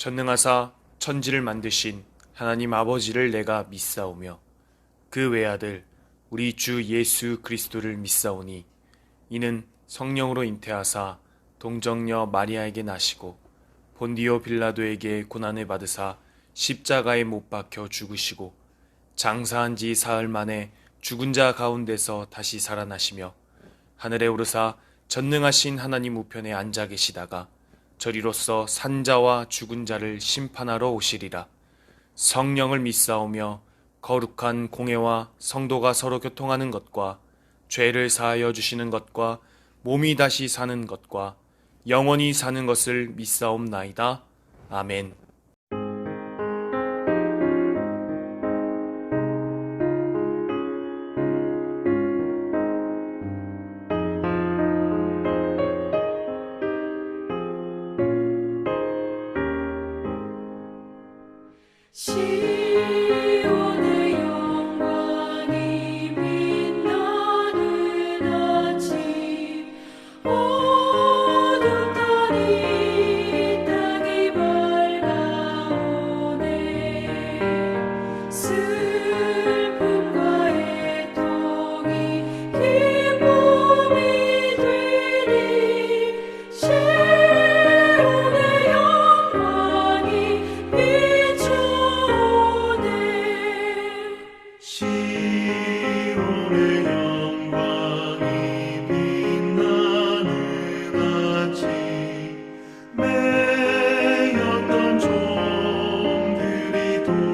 전능하사 천지를 만드신 하나님 아버지를 내가 믿사오며 그 외아들 우리 주 예수 그리스도를 믿사오니 이는 성령으로 잉태하사 동정녀 마리아에게 나시고 본디오 빌라도에게 고난을 받으사 십자가에 못 박혀 죽으시고 장사한 지 사흘 만에 죽은 자 가운데서 다시 살아나시며 하늘에 오르사 전능하신 하나님 우편에 앉아 계시다가 저리로서 산자와 죽은 자를 심판하러 오시리라. 성령을 믿사오며 거룩한 공회와 성도가 서로 교통하는 것과 죄를 사하여 주시는 것과 몸이 다시 사는 것과 영원히 사는 것을 믿사옵나이다. 아멘. 시온의 영광이 빛나는 아침 어둡던 이 땅이 밝아오네 슬픔과 애통이 기쁨이 되니 시온의 영광이 비추네 시온의 영광이 빛나는 아침 매였던 종들이 돌아오네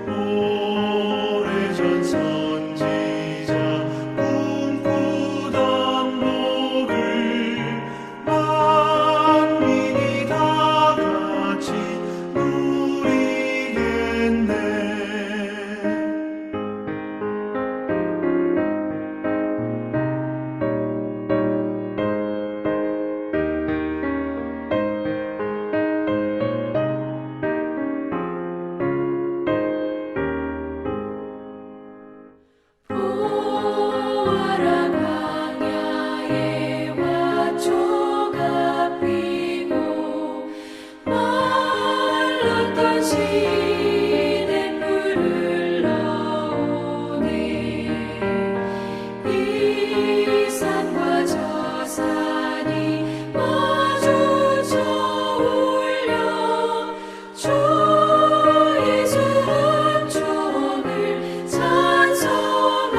오래전 선지자 꿈꾸던 복을 만민이 다 같이 누리겠네. 보아라 광야에 화초가 피고 말랐던 시냇물을 흘러오네 이 산과 저 산이 마주쳐 울려 주 예수 은총을 찬송하네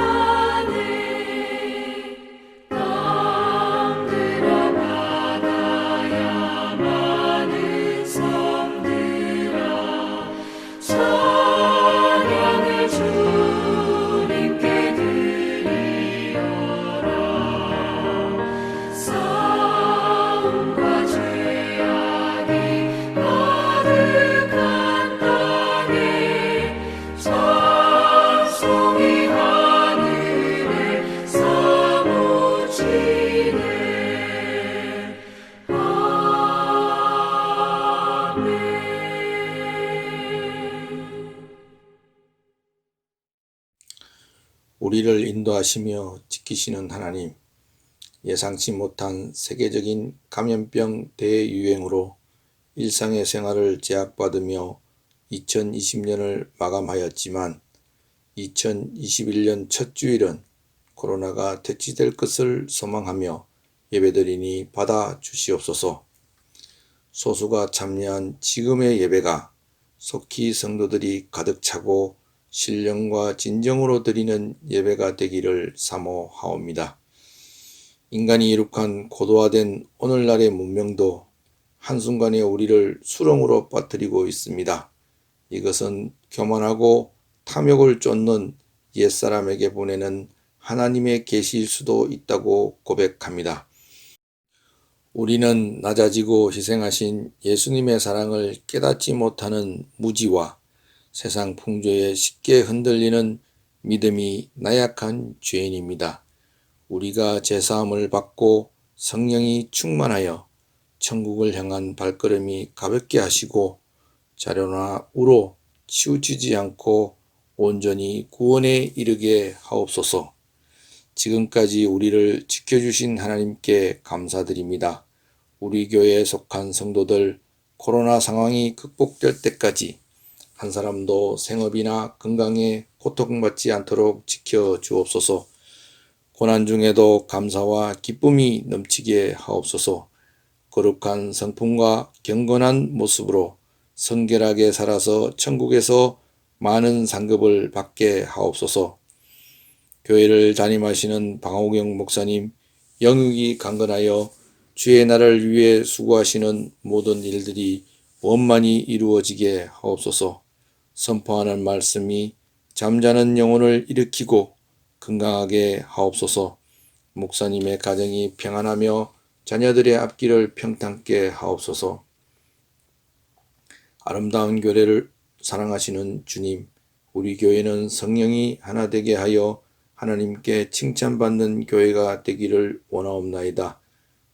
땅들아 바다야 많은 섬들아 찬양을 주님께 드리어라 싸움과 죄악이 가득한 땅에 찬송이 하늘에 사무치네 아멘. 우리를 인도하시며 지키시는 하나님, 예상치 못한 세계적인 감염병 대유행으로 일상의 생활을 제약받으며 2020년을 마감하였지만 2021년 첫 주일은 코로나가 퇴치될 것을 소망하며 예배드리니 받아 주시옵소서. 소수가 참여한 지금의 예배가 속히 성도들이 가득 차고 신령과 진정으로 드리는 예배가 되기를 사모하옵니다. 인간이 이룩한 고도화된 오늘날의 문명도 한순간에 우리를 수렁으로 빠뜨리고 있습니다. 이것은 교만하고 탐욕을 쫓는 옛사람에게 보내는 하나님의 계시일 수도 있다고 고백합니다. 우리는 낮아지고 희생하신 예수님의 사랑을 깨닫지 못하는 무지와 세상 풍조에 쉽게 흔들리는 믿음이 나약한 죄인입니다. 우리가 제사함을 받고 성령이 충만하여 천국을 향한 발걸음이 가볍게 하시고 자료나 우로 치우치지 않고 온전히 구원에 이르게 하옵소서. 지금까지 우리를 지켜주신 하나님께 감사드립니다. 우리 교회에 속한 성도들 코로나 상황이 극복될 때까지 한 사람도 생업이나 건강에 고통받지 않도록 지켜 주옵소서. 고난 중에도 감사와 기쁨이 넘치게 하옵소서. 거룩한 성품과 경건한 모습으로 성결하게 살아서 천국에서 많은 상급을 받게 하옵소서. 교회를 담임하시는 방호경 목사님 영육이 강건하여 주의 나라를 위해 수고하시는 모든 일들이 원만히 이루어지게 하옵소서. 선포하는 말씀이 잠자는 영혼을 일으키고 건강하게 하옵소서. 목사님의 가정이 평안하며 자녀들의 앞길을 평탄케 하옵소서. 아름다운 교회를 사랑하시는 주님, 우리 교회는 성령이 하나 되게 하여 하나님께 칭찬받는 교회가 되기를 원하옵나이다.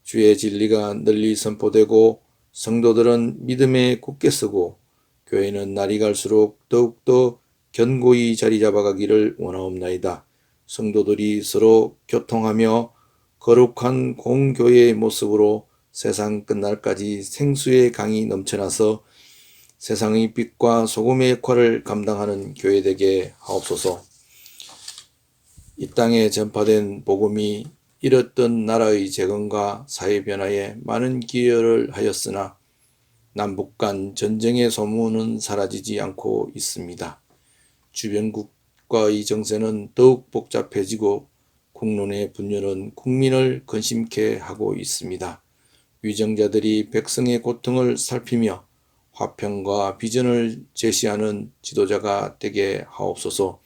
주의 진리가 널리 선포되고 성도들은 믿음에 굳게 서고 교회는 날이 갈수록 더욱더 견고히 자리 잡아가기를 원하옵나이다. 성도들이 서로 교통하며 거룩한 공교회의 모습으로 세상 끝날까지 생수의 강이 넘쳐나서 세상의 빛과 소금의 역할을 감당하는 교회 되게 하옵소서. 이 땅에 전파된 복음이 잃었던 나라의 재건과 사회 변화에 많은 기여를 하였으나 남북 간 전쟁의 소문은 사라지지 않고 있습니다. 주변국과의 정세는 더욱 복잡해지고 국론의 분열은 국민을 근심케 하고 있습니다. 위정자들이 백성의 고통을 살피며 화평과 비전을 제시하는 지도자가 되게 하옵소서.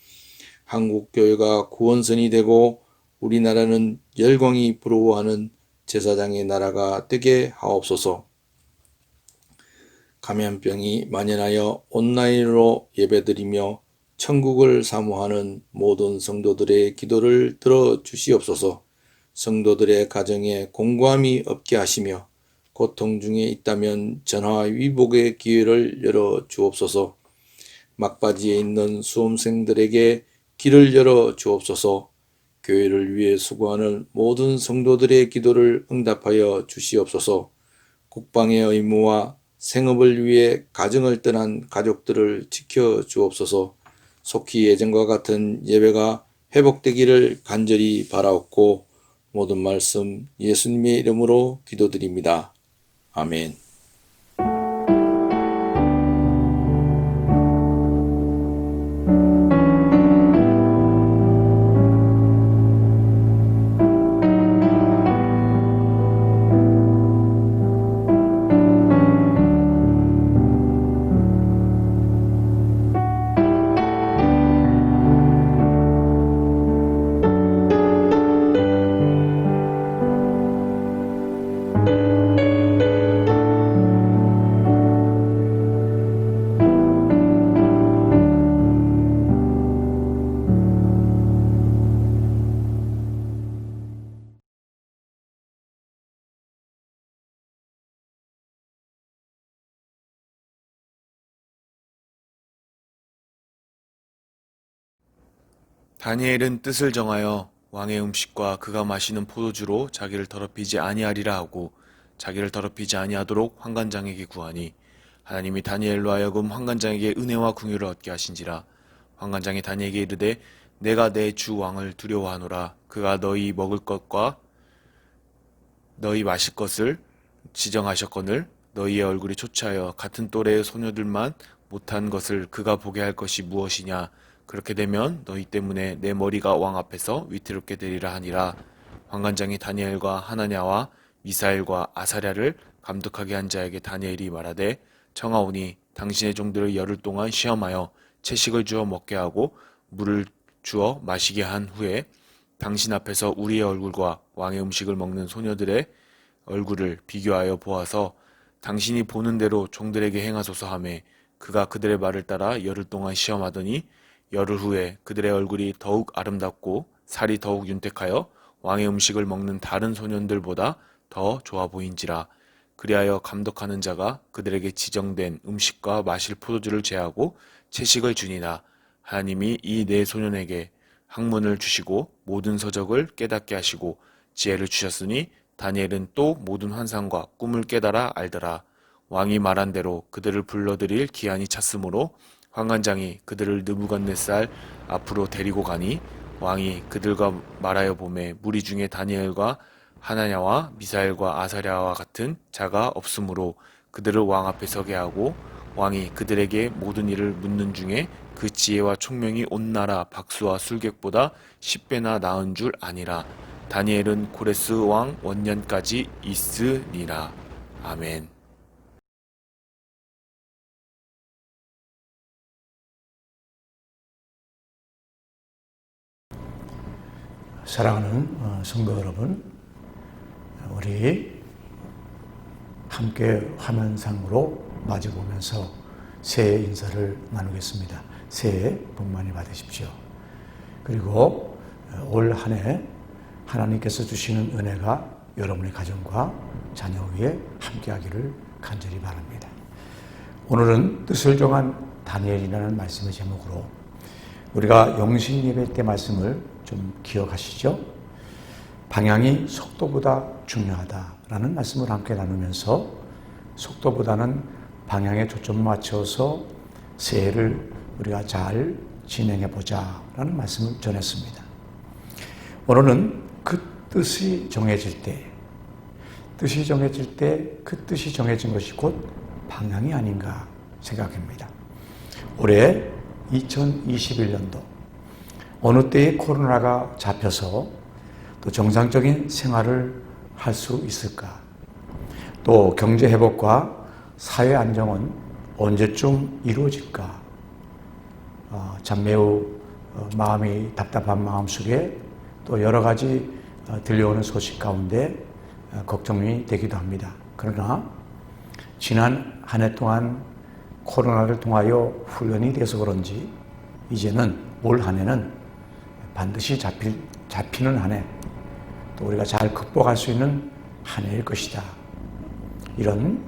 한국교회가 구원선이 되고 우리나라는 열광이 부러워하는 제사장의 나라가 되게 하옵소서. 감염병이 만연하여 온라인으로 예배드리며 천국을 사모하는 모든 성도들의 기도를 들어주시옵소서. 성도들의 가정에 공고함이 없게 하시며 고통 중에 있다면 전화위복의 기회를 열어주옵소서. 막바지에 있는 수험생들에게 길을 열어주옵소서. 교회를 위해 수고하는 모든 성도들의 기도를 응답하여 주시옵소서. 국방의 의무와 생업을 위해 가정을 떠난 가족들을 지켜주옵소서. 속히 예전과 같은 예배가 회복되기를 간절히 바라옵고 모든 말씀 예수님의 이름으로 기도드립니다. 아멘. 다니엘은 뜻을 정하여 왕의 음식과 그가 마시는 포도주로 자기를 더럽히지 아니하리라 하고 자기를 더럽히지 아니하도록 환관장에게 구하니 하나님이 다니엘로 하여금 환관장에게 은혜와 궁유를 얻게 하신지라. 환관장이 다니엘에게 이르되 내가 내 주 왕을 두려워하노라. 그가 너희 먹을 것과 너희 마실 것을 지정하셨거늘 너희의 얼굴이 초췌하여 같은 또래의 소녀들만 못한 것을 그가 보게 할 것이 무엇이냐. 그렇게 되면 너희 때문에 내 머리가 왕 앞에서 위태롭게 되리라 하니라. 환관장이 다니엘과 하나냐와 미사엘과 아사랴를 감독하게 한 자에게 다니엘이 말하되 청하오니 당신의 종들을 열흘 동안 시험하여 채식을 주어 먹게 하고 물을 주어 마시게 한 후에 당신 앞에서 우리의 얼굴과 왕의 음식을 먹는 소녀들의 얼굴을 비교하여 보아서 당신이 보는 대로 종들에게 행하소서 하매 그가 그들의 말을 따라 열흘 동안 시험하더니 열흘 후에 그들의 얼굴이 더욱 아름답고 살이 더욱 윤택하여 왕의 음식을 먹는 다른 소년들보다 더 좋아 보인지라. 그리하여 감독하는 자가 그들에게 지정된 음식과 마실 포도주를 제하고 채식을 주니라. 하나님이 이 네 소년에게 학문을 주시고 모든 서적을 깨닫게 하시고 지혜를 주셨으니 다니엘은 또 모든 환상과 꿈을 깨달아 알더라. 왕이 말한 대로 그들을 불러들일 기한이 찼으므로 환관장이 그들을 느부갓네살 앞으로 데리고 가니 왕이 그들과 말하여 보매 무리 중에 다니엘과 하나냐와 미사엘과 아사랴와 같은 자가 없으므로 그들을 왕 앞에 서게 하고 왕이 그들에게 모든 일을 묻는 중에 그 지혜와 총명이 온 나라 박수와 술객보다 10배나 나은 줄 아니라. 다니엘은 고레스 왕 원년까지 있으니라. 아멘. 사랑하는 성도 여러분, 우리 함께 화면상으로 마주보면서 새해 인사를 나누겠습니다. 새해 복 많이 받으십시오. 그리고 올 한 해 하나님께서 주시는 은혜가 여러분의 가정과 자녀 위에 함께하기를 간절히 바랍니다. 오늘은 뜻을 정한 다니엘이라는 말씀의 제목으로 우리가 영신 예배 때 말씀을 좀 기억하시죠? 방향이 속도보다 중요하다라는 말씀을 함께 나누면서 속도보다는 방향에 초점을 맞춰서 새해를 우리가 잘 진행해 보자라는 말씀을 전했습니다. 오늘은 그 뜻이 정해질 때 그 뜻이 정해진 것이 곧 방향이 아닌가 생각합니다. 올해 2021년도 어느 때에 코로나가 잡혀서 또 정상적인 생활을 할 수 있을까? 또 경제 회복과 사회 안정은 언제쯤 이루어질까? 참 매우 마음이 답답한 마음 속에 또 여러 가지 들려오는 소식 가운데 걱정이 되기도 합니다. 그러나 지난 한 해 동안 코로나를 통하여 훈련이 돼서 그런지 이제는 올 한 해는 반드시 잡히는 한 해, 또 우리가 잘 극복할 수 있는 한 해일 것이다. 이런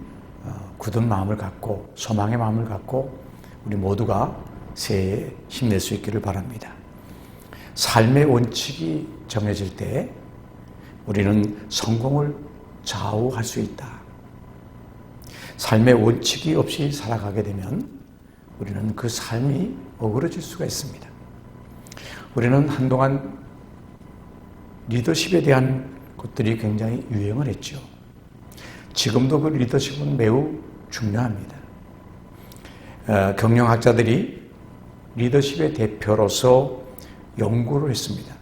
굳은 마음을 갖고 소망의 마음을 갖고 우리 모두가 새해에 힘낼 수 있기를 바랍니다. 삶의 원칙이 정해질 때 우리는 성공을 좌우할 수 있다. 삶의 원칙이 없이 살아가게 되면 우리는 그 삶이 어그러질 수가 있습니다. 우리는 한동안 리더십에 대한 것들이 굉장히 유행을 했죠. 지금도 그 리더십은 매우 중요합니다. 경영학자들이 리더십의 대표로서 연구를 했습니다.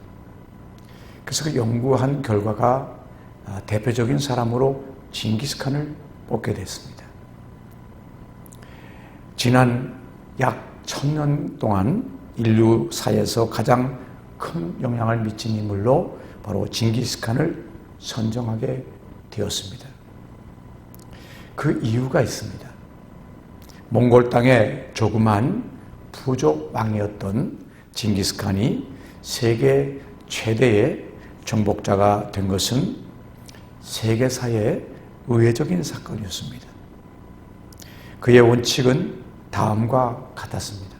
그래서 그 연구한 결과가 대표적인 사람으로 징기스칸을 뽑게 됐습니다. 지난 약 1000년 동안 인류사에서 가장 큰 영향을 미친 인물로 바로 징기스칸을 선정하게 되었습니다. 그 이유가 있습니다. 몽골 땅의 조그만 부족 왕이었던 징기스칸이 세계 최대의 정복자가 된 것은 세계사의 의외적인 사건이었습니다. 그의 원칙은 다음과 같았습니다.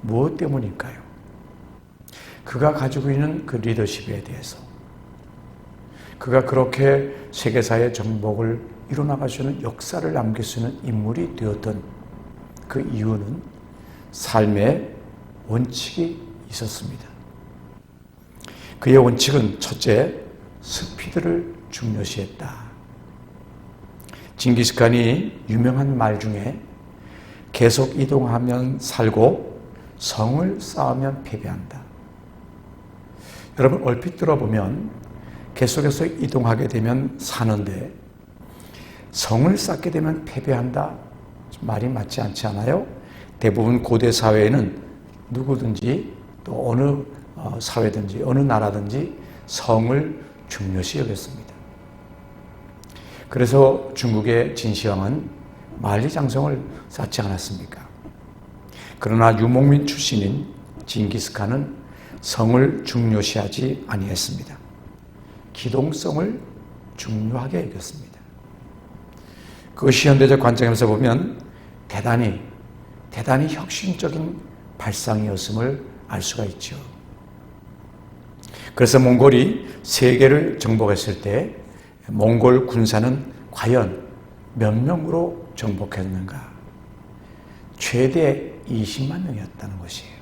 무엇 때문일까요? 그가 가지고 있는 그 리더십에 대해서, 그가 그렇게 세계사의 정복을 이뤄나갈 수 있는 역사를 남길 수 있는 인물이 되었던 그 이유는 삶의 원칙이 있었습니다. 그의 원칙은 첫째, 스피드를 중요시했다. 징기스칸이 유명한 말 중에 계속 이동하면 살고 성을 쌓으면 패배한다. 여러분 얼핏 들어보면 계속해서 이동하게 되면 사는데 성을 쌓게 되면 패배한다. 말이 맞지 않지 않아요? 대부분 고대 사회에는 누구든지 또 어느 사회든지 어느 나라든지 성을 중요시 여겼습니다. 그래서 중국의 진시황은 만리장성을 쌓지 않았습니까? 그러나 유목민 출신인 징기스칸은 성을 중요시하지 아니했습니다. 기동성을 중요하게 여겼습니다. 그것이 현대적 관점에서 보면 대단히 혁신적인 발상이었음을 알 수가 있죠. 그래서 몽골이 세계를 정복했을 때 몽골 군사는 과연 몇 명으로 정복했는가? 최대 20만 명이었다는 것이에요.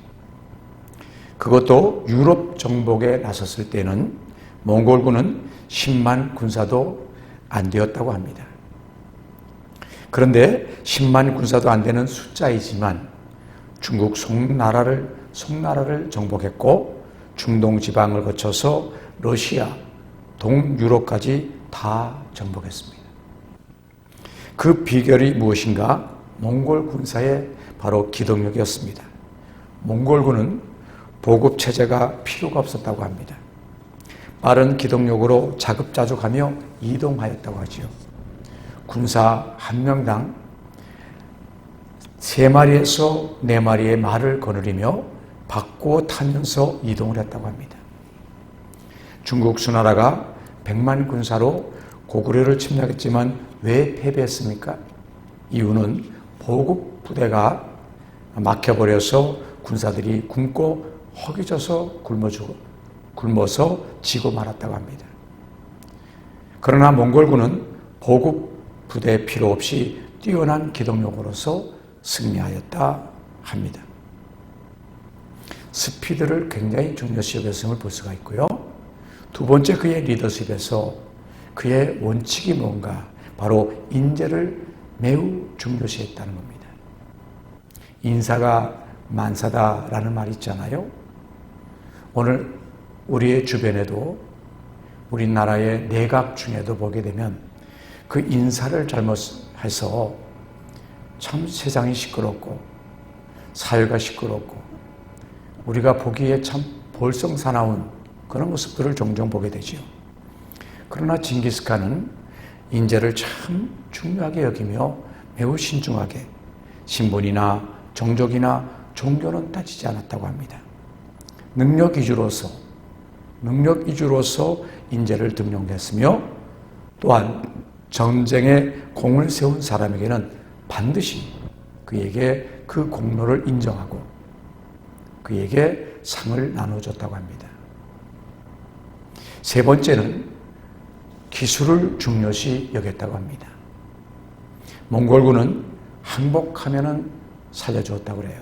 그것도 유럽 정복에 나섰을 때는 몽골군은 10만 군사도 안 되었다고 합니다. 그런데 10만 군사도 안 되는 숫자이지만 중국 송나라를 정복했고 중동 지방을 거쳐서 러시아, 동유럽까지 다 정복했습니다. 그 비결이 무엇인가? 몽골 군사의 바로 기동력이었습니다. 몽골군은 보급 체제가 필요가 없었다고 합니다. 빠른 기동력으로 자급자족하며 이동하였다고 하지요. 군사 한 명당 3마리에서 4마리의 말을 거느리며 바꾸어 타면서 이동을 했다고 합니다. 중국 수나라가 100만 군사로 고구려를 침략했지만 왜 패배했습니까? 이유는 보급 부대가 막혀버려서 군사들이 굶고 허기져서 굶어서 지고 말았다고 합니다. 그러나 몽골군은 보급 부대 필요 없이 뛰어난 기동력으로서 승리하였다 합니다. 스피드를 굉장히 중요시 여겼음을 볼 수가 있고요. 두 번째, 그의 리더십에서 그의 원칙이 뭔가, 바로 인재를 매우 중요시했다는 겁니다. 인사가 만사다라는 말이 있잖아요. 오늘 우리의 주변에도 우리나라의 내각 중에도 보게 되면 그 인사를 잘못해서 참 세상이 시끄럽고 사회가 시끄럽고 우리가 보기에 참 볼썽사나운 그런 모습들을 종종 보게 되지요. 그러나 징기스칸은 인재를 참 중요하게 여기며 매우 신중하게 신분이나 종족이나 종교는 따지지 않았다고 합니다. 능력 위주로서 인재를 등용했으며 또한 전쟁에 공을 세운 사람에게는 반드시 그에게 그 공로를 인정하고 그에게 상을 나눠줬다고 합니다. 세 번째는 기술을 중요시 여겼다고 합니다. 몽골군은 항복하면은 살려주었다고 그래요.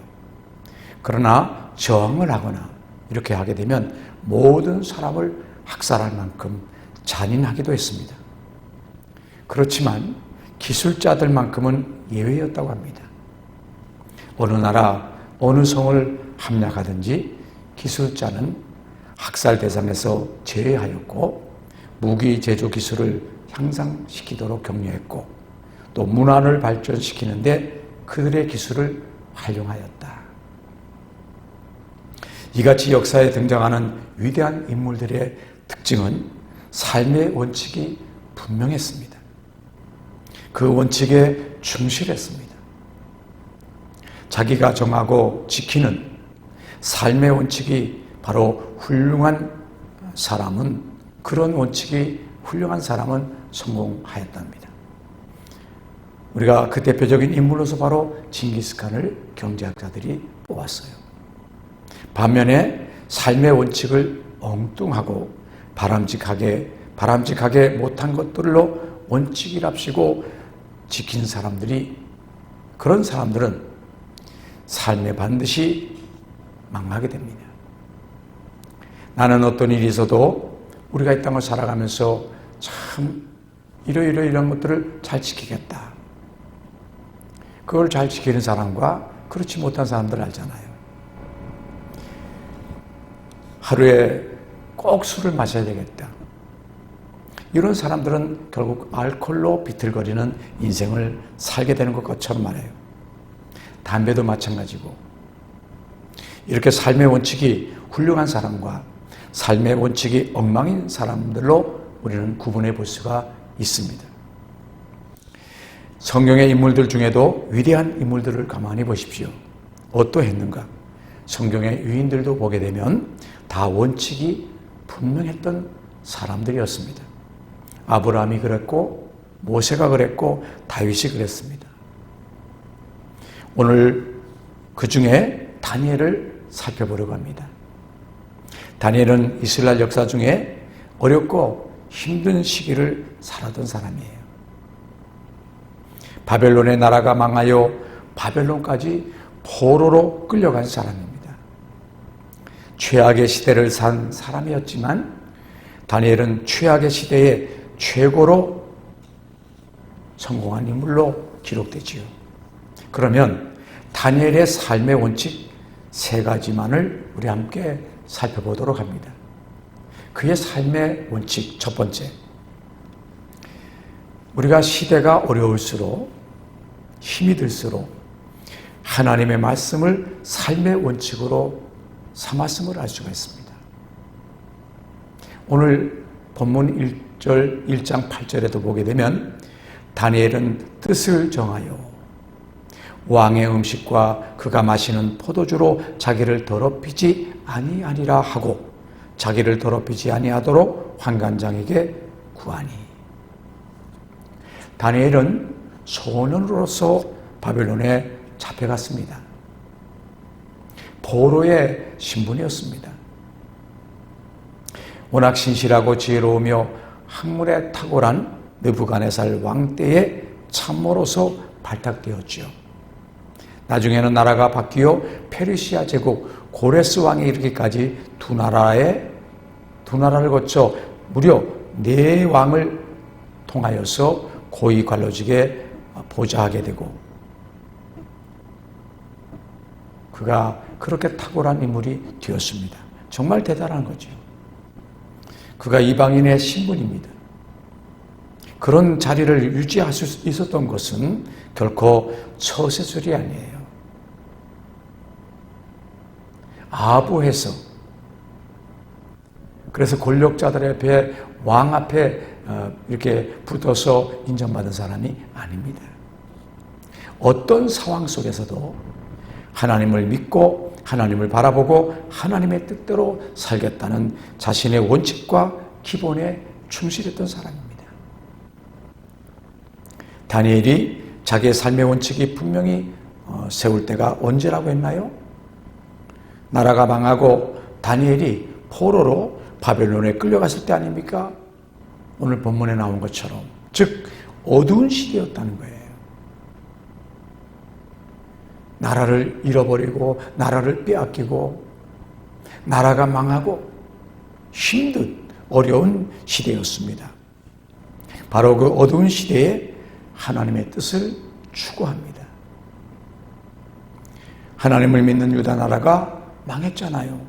그러나 저항을 하거나 이렇게 하게 되면 모든 사람을 학살할 만큼 잔인하기도 했습니다. 그렇지만 기술자들만큼은 예외였다고 합니다. 어느 나라, 어느 성을 함락하든지 기술자는 학살 대상에서 제외하였고 무기 제조 기술을 향상시키도록 격려했고 또 문화를 발전시키는데 그들의 기술을 활용하였다. 이같이 역사에 등장하는 위대한 인물들의 특징은 삶의 원칙이 분명했습니다. 그 원칙에 충실했습니다. 자기가 정하고 지키는 삶의 원칙이 바로 훌륭한 사람은, 그런 원칙이 훌륭한 사람은 성공하였답니다. 우리가 그 대표적인 인물로서 바로 징기스칸을 경제학자들이 뽑았어요. 반면에 삶의 원칙을 엉뚱하고 바람직하게 못한 것들로 원칙이랍시고 지킨 그런 사람들은 삶에 반드시 망하게 됩니다. 나는 어떤 일이 있어도 우리가 이 땅을 살아가면서 참 이런 것들을 잘 지키겠다. 그걸 잘 지키는 사람과 그렇지 못한 사람들 알잖아요. 하루에 꼭 술을 마셔야 되겠다. 이런 사람들은 결국 알코올로 비틀거리는 인생을 살게 되는 것처럼 말해요. 담배도 마찬가지고. 이렇게 삶의 원칙이 훌륭한 사람과 삶의 원칙이 엉망인 사람들로 우리는 구분해 볼 수가 있습니다. 성경의 인물들 중에도 위대한 인물들을 가만히 보십시오. 어떠했는가? 성경의 유인들도 보게 되면 다 원칙이 분명했던 사람들이었습니다. 아브라함이 그랬고 모세가 그랬고 다윗이 그랬습니다. 오늘 그 중에 다니엘을 살펴보려고 합니다. 다니엘은 이스라엘 역사 중에 어렵고 힘든 시기를 살았던 사람이에요. 바벨론의 나라가 망하여 바벨론까지 포로로 끌려간 사람입니다. 최악의 시대를 산 사람이었지만 다니엘은 최악의 시대에 최고로 성공한 인물로 기록되지요. 그러면 다니엘의 삶의 원칙 3가지만을 우리 함께 살펴보도록 합니다. 그의 삶의 원칙 첫 번째, 우리가 시대가 어려울수록 힘이 들수록 하나님의 말씀을 삶의 원칙으로 삼았음을 알 수가 있습니다. 오늘 본문 1장 8절에도 보게 되면 다니엘은 뜻을 정하여 왕의 음식과 그가 마시는 포도주로 자기를 더럽히지 아니하리라 하고 자기를 더럽히지 아니하도록 환관장에게 구하니. 다니엘은 소년으로서 바벨론에 잡혀갔습니다. 포로의 신분이었습니다. 워낙 신실하고 지혜로우며 학문에 탁월한 느부갓네살 왕 때의 참모로서 발탁되었지요. 나중에는 나라가 바뀌어 페르시아 제국 고레스 왕에 이르기까지 두 나라를 거쳐 무려 4왕을 통하여서 고위 관료직에 보좌하게 되고, 그가 그렇게 탁월한 인물이 되었습니다. 정말 대단한 거죠. 그가 이방인의 신분입니다. 그런 자리를 유지할 수 있었던 것은 결코 처세술이 아니에요. 아부해서, 그래서 권력자들 앞에, 왕 앞에 이렇게 붙어서 인정받은 사람이 아닙니다. 어떤 상황 속에서도 하나님을 믿고 하나님을 바라보고 하나님의 뜻대로 살겠다는 자신의 원칙과 기본에 충실했던 사람입니다. 다니엘이 자기의 삶의 원칙이 분명히 세울 때가 언제라고 했나요? 나라가 망하고 다니엘이 포로로 바벨론에 끌려갔을 때 아닙니까? 오늘 본문에 나온 것처럼, 즉 어두운 시대였다는 거예요. 나라를 잃어버리고 나라를 빼앗기고 나라가 망하고 힘든 어려운 시대였습니다. 바로 그 어두운 시대에 하나님의 뜻을 추구합니다. 하나님을 믿는 유다 나라가 망했잖아요.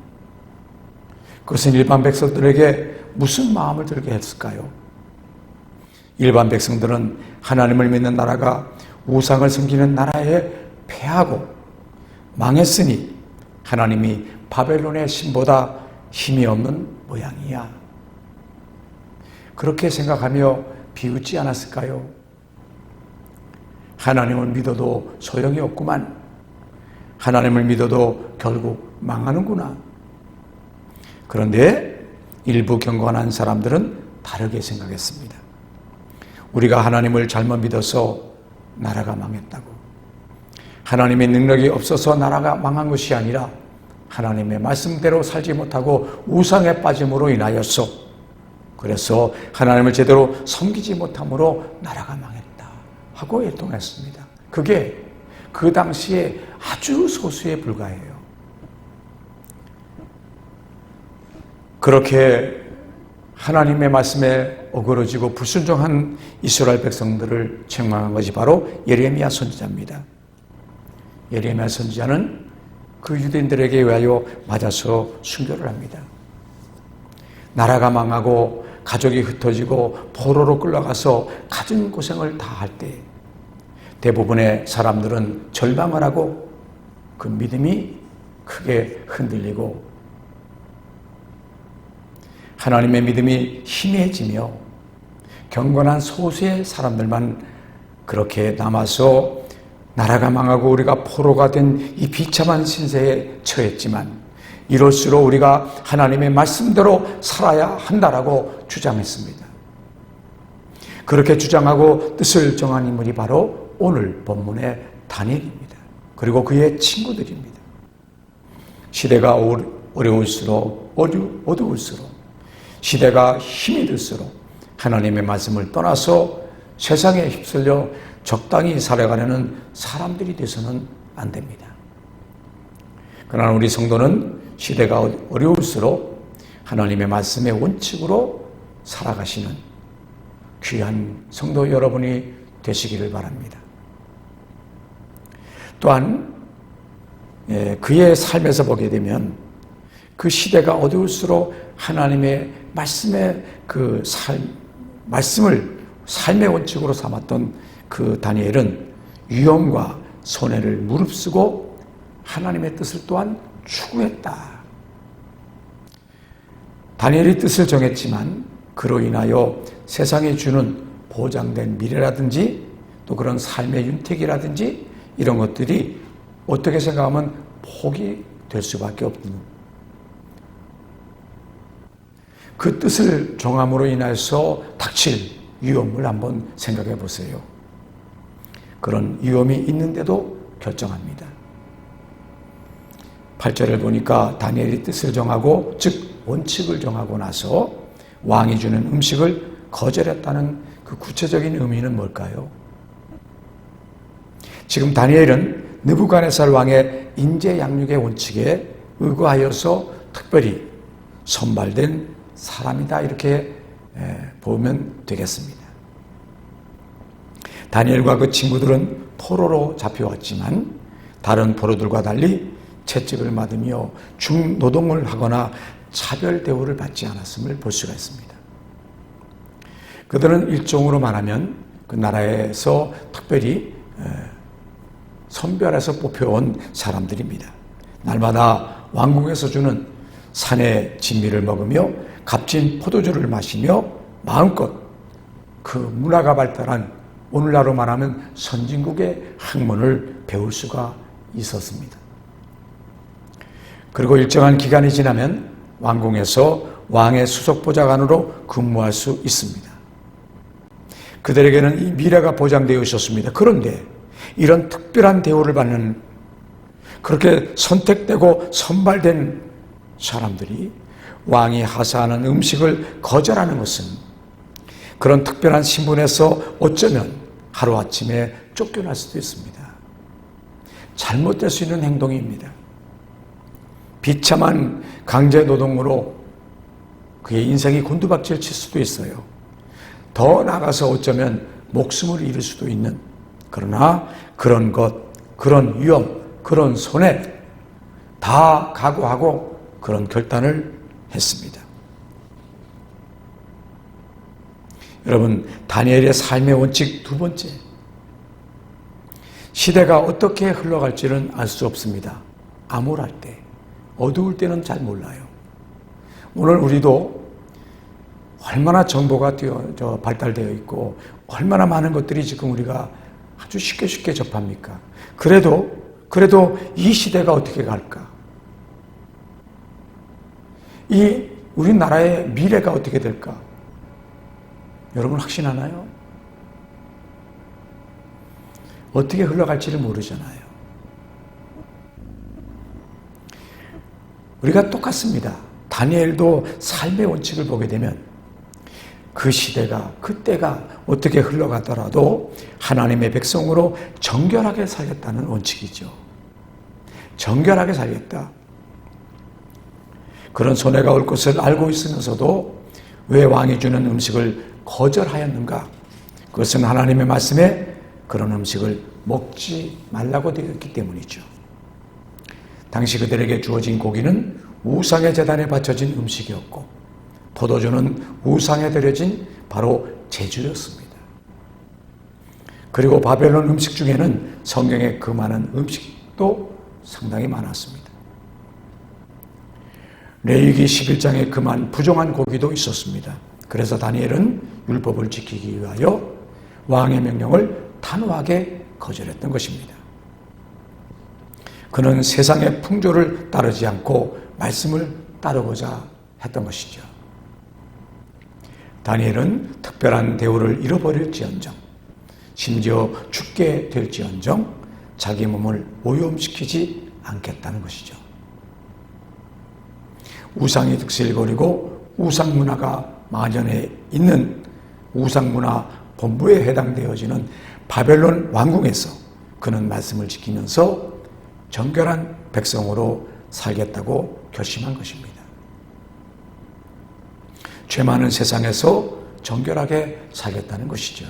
그것은 일반 백성들에게 무슨 마음을 들게 했을까요? 일반 백성들은 하나님을 믿는 나라가 우상을 섬기는 나라에 패하고 망했으니 하나님이 바벨론의 신보다 힘이 없는 모양이야. 그렇게 생각하며 비웃지 않았을까요? 하나님을 믿어도 소용이 없구만. 하나님을 믿어도 결국 망하는구나. 그런데 일부 경건한 사람들은 다르게 생각했습니다. 우리가 하나님을 잘못 믿어서 나라가 망했다고. 하나님의 능력이 없어서 나라가 망한 것이 아니라 하나님의 말씀대로 살지 못하고 우상에 빠짐으로 인하였어. 그래서 하나님을 제대로 섬기지 못함으로 나라가 망했다 하고 애통했습니다. 그게 그 당시에 아주 소수에 불과해요. 그렇게 하나님의 말씀에 어그러지고 불순종한 이스라엘 백성들을 책망한 것이 바로 예레미야 선지자입니다. 예레미야 선지자는 그 유대인들에게 의하여 맞아서 순교를 합니다. 나라가 망하고 가족이 흩어지고 포로로 끌려가서 갖은 고생을 다 할 때 대부분의 사람들은 절망을 하고 그 믿음이 크게 흔들리고 하나님의 믿음이 희미해지며 경건한 소수의 사람들만 그렇게 남아서 나라가 망하고 우리가 포로가 된 이 비참한 신세에 처했지만 이럴수록 우리가 하나님의 말씀대로 살아야 한다라고 주장했습니다. 그렇게 주장하고 뜻을 정한 인물이 바로 오늘 본문의 다니엘입니다. 그리고 그의 친구들입니다. 시대가 어려울수록 어두울수록 시대가 힘이 들수록 하나님의 말씀을 떠나서 세상에 휩쓸려 적당히 살아가려는 사람들이 돼서는 안 됩니다. 그러나 우리 성도는 시대가 어려울수록 하나님의 말씀의 원칙으로 살아가시는 귀한 성도 여러분이 되시기를 바랍니다. 또한 그의 삶에서 보게 되면 그 시대가 어두울수록 하나님의 말씀의 말씀을 삶의 원칙으로 삼았던 그 다니엘은 위험과 손해를 무릅쓰고 하나님의 뜻을 또한 추구했다. 다니엘이 뜻을 정했지만 그로 인하여 세상에 주는 보장된 미래라든지 또 그런 삶의 윤택이라든지 이런 것들이 어떻게 생각하면 포기 될 수밖에 없는 그 뜻을 정함으로 인해서 닥칠 위험을 한번 생각해 보세요. 그런 위험이 있는데도 결정합니다. 8절을 보니까 다니엘이 뜻을 정하고 즉 원칙을 정하고 나서 왕이 주는 음식을 거절했다는 그 구체적인 의미는 뭘까요? 지금 다니엘은 느부갓네살 왕의 인재 양육의 원칙에 의거하여서 특별히 선발된 사람이다 이렇게 보면 되겠습니다. 다니엘과 그 친구들은 포로로 잡혀왔지만 다른 포로들과 달리 채찍을 맞으며 중노동을 하거나 차별 대우를 받지 않았음을 볼 수가 있습니다. 그들은 일종으로 말하면 그 나라에서 특별히 선별해서 뽑혀온 사람들입니다. 날마다 왕궁에서 주는 산의 진미를 먹으며 값진 포도주를 마시며 마음껏 그 문화가 발달한 오늘날로 말하면 선진국의 학문을 배울 수가 있었습니다. 그리고 일정한 기간이 지나면 왕궁에서 왕의 수석보좌관으로 근무할 수 있습니다. 그들에게는 이 미래가 보장되어 있었습니다. 그런데 이런 특별한 대우를 받는 그렇게 선택되고 선발된 사람들이 왕이 하사하는 음식을 거절하는 것은 그런 특별한 신분에서 어쩌면 하루아침에 쫓겨날 수도 있습니다. 잘못될 수 있는 행동입니다. 비참한 강제노동으로 그의 인생이 곤두박질 칠 수도 있어요. 더 나아가서 어쩌면 목숨을 잃을 수도 있는 그러나 그런 것, 그런 위험, 그런 손해 다 각오하고 그런 결단을 했습니다. 여러분, 다니엘의 삶의 원칙 두 번째. 시대가 어떻게 흘러갈지는 알 수 없습니다. 암울할 때, 어두울 때는 잘 몰라요. 오늘 우리도 얼마나 정보가 발달되어 있고 얼마나 많은 것들이 지금 우리가 아주 쉽게 접합니까? 그래도 이 시대가 어떻게 갈까? 이 우리나라의 미래가 어떻게 될까? 여러분 확신하나요? 어떻게 흘러갈지를 모르잖아요. 우리가 똑같습니다. 다니엘도 삶의 원칙을 보게 되면 그 시대가, 그때가 어떻게 흘러가더라도 하나님의 백성으로 정결하게 살겠다는 원칙이죠. 정결하게 살겠다. 그런 손해가 올 것을 알고 있으면서도 왜 왕이 주는 음식을 거절하였는가? 그것은 하나님의 말씀에 그런 음식을 먹지 말라고 되어 있기 때문이죠. 당시 그들에게 주어진 고기는 우상의 제단에 바쳐진 음식이었고 포도주는 우상에 드려진 바로 제주였습니다. 그리고 바벨론 음식 중에는 성경에 금하는 음식도 상당히 많았습니다. 레위기 11장에 금한 부정한 고기도 있었습니다. 그래서 다니엘은 율법을 지키기 위하여 왕의 명령을 단호하게 거절했던 것입니다. 그는 세상의 풍조를 따르지 않고 말씀을 따르고자 했던 것이죠. 다니엘은 특별한 대우를 잃어버릴지언정, 심지어 죽게 될지언정 자기 몸을 오염시키지 않겠다는 것이죠. 우상의 득실을 버리고 우상 문화가 만연해 있는 우상문화 본부에 해당되어지는 바벨론 왕궁에서 그는 말씀을 지키면서 정결한 백성으로 살겠다고 결심한 것입니다. 죄 많은 세상에서 정결하게 살겠다는 것이죠.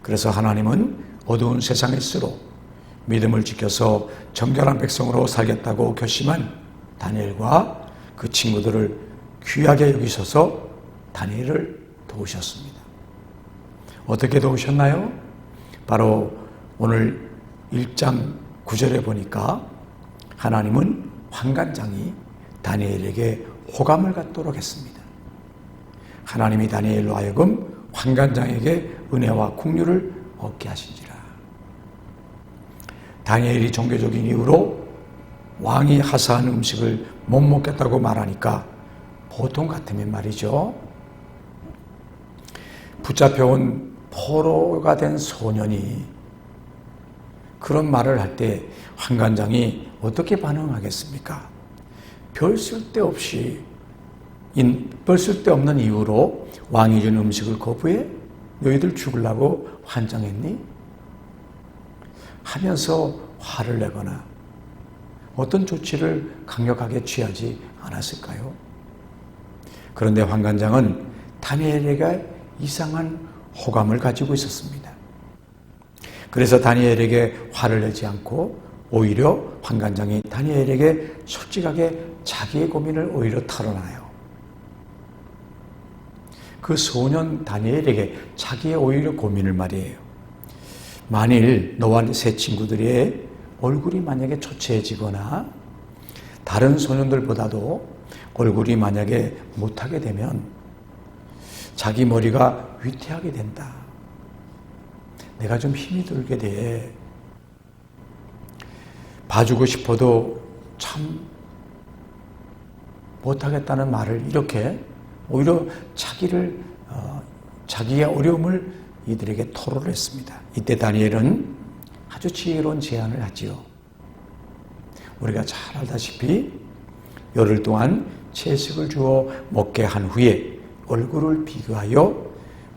그래서 하나님은 어두운 세상일수록 믿음을 지켜서 정결한 백성으로 살겠다고 결심한 다니엘과 그 친구들을 귀하게 여기셔서 다니엘을 도우셨습니다. 어떻게 도우셨나요? 바로 오늘 1장 9절에 보니까 하나님은 환관장이 다니엘에게 호감을 갖도록 했습니다. 하나님이 다니엘로 하여금 환관장에게 은혜와 긍휼을 얻게 하신지라. 다니엘이 종교적인 이유로 왕이 하사한 음식을 못 먹겠다고 말하니까 보통 같으면 말이죠. 붙잡혀온 포로가 된 소년이 그런 말을 할 때 환관장이 어떻게 반응하겠습니까? 별 쓸데없는 이유로 왕이 준 음식을 거부해? 너희들 죽으려고 환장했니? 하면서 화를 내거나 어떤 조치를 강력하게 취하지 않았을까요? 그런데 환관장은 다니엘에게 이상한 호감을 가지고 있었습니다. 그래서 다니엘에게 화를 내지 않고 오히려 환관장이 다니엘에게 솔직하게 자기의 고민을 오히려 털어놔요. 그 소년 다니엘에게 자기의 오히려 고민을 말이에요. 만일 너와 새 친구들의 얼굴이 만약에 초췌해지거나 다른 소년들보다도 얼굴이 만약에 못하게 되면 자기 머리가 위태하게 된다. 내가 좀 힘이 들게 돼. 봐주고 싶어도 참 못하겠다는 말을 이렇게 오히려 자기의 어려움을 이들에게 토로를 했습니다. 이때 다니엘은 아주 지혜로운 제안을 하지요. 우리가 잘 알다시피 열흘 동안 채식을 주어 먹게 한 후에 얼굴을 비교하여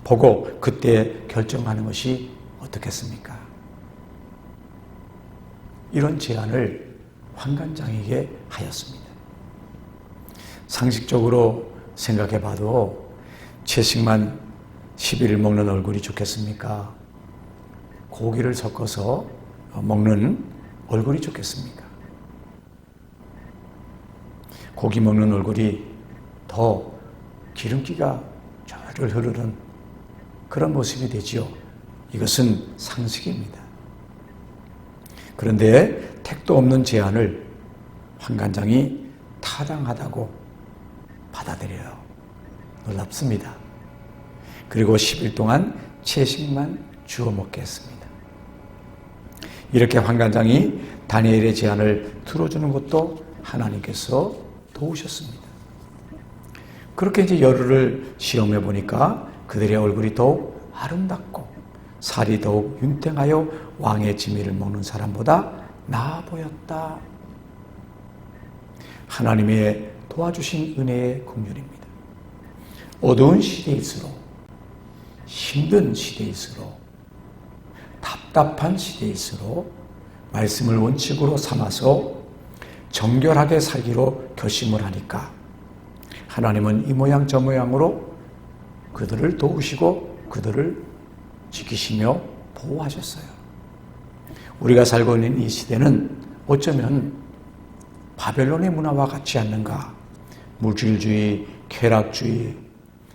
보고 그때 결정하는 것이 어떻겠습니까? 이런 제안을 환관장에게 하였습니다. 상식적으로 생각해 봐도 채식만 10일 먹는 얼굴이 좋겠습니까? 고기를 섞어서 먹는 얼굴이 좋겠습니까? 고기 먹는 얼굴이 더 기름기가 절절 흐르는 그런 모습이 되지요. 이것은 상식입니다. 그런데 택도 없는 제안을 환관장이 타당하다고 받아들여요. 놀랍습니다. 그리고 10일 동안 채식만 주워 먹게 했습니다. 이렇게 환관장이 다니엘의 제안을 들어주는 것도 하나님께서 도우셨습니다. 그렇게 이제 열흘을 시험해 보니까 그들의 얼굴이 더욱 아름답고 살이 더욱 윤택하여 왕의 지미를 먹는 사람보다 나아 보였다. 하나님의 도와주신 은혜의 긍휼입니다. 어두운 시대일수록, 힘든 시대일수록, 답답한 시대일수록 말씀을 원칙으로 삼아서 정결하게 살기로 결심을 하니까 하나님은 이 모양 저 모양으로 그들을 도우시고 그들을 지키시며 보호하셨어요. 우리가 살고 있는 이 시대는 어쩌면 바벨론의 문화와 같지 않는가? 물질주의, 쾌락주의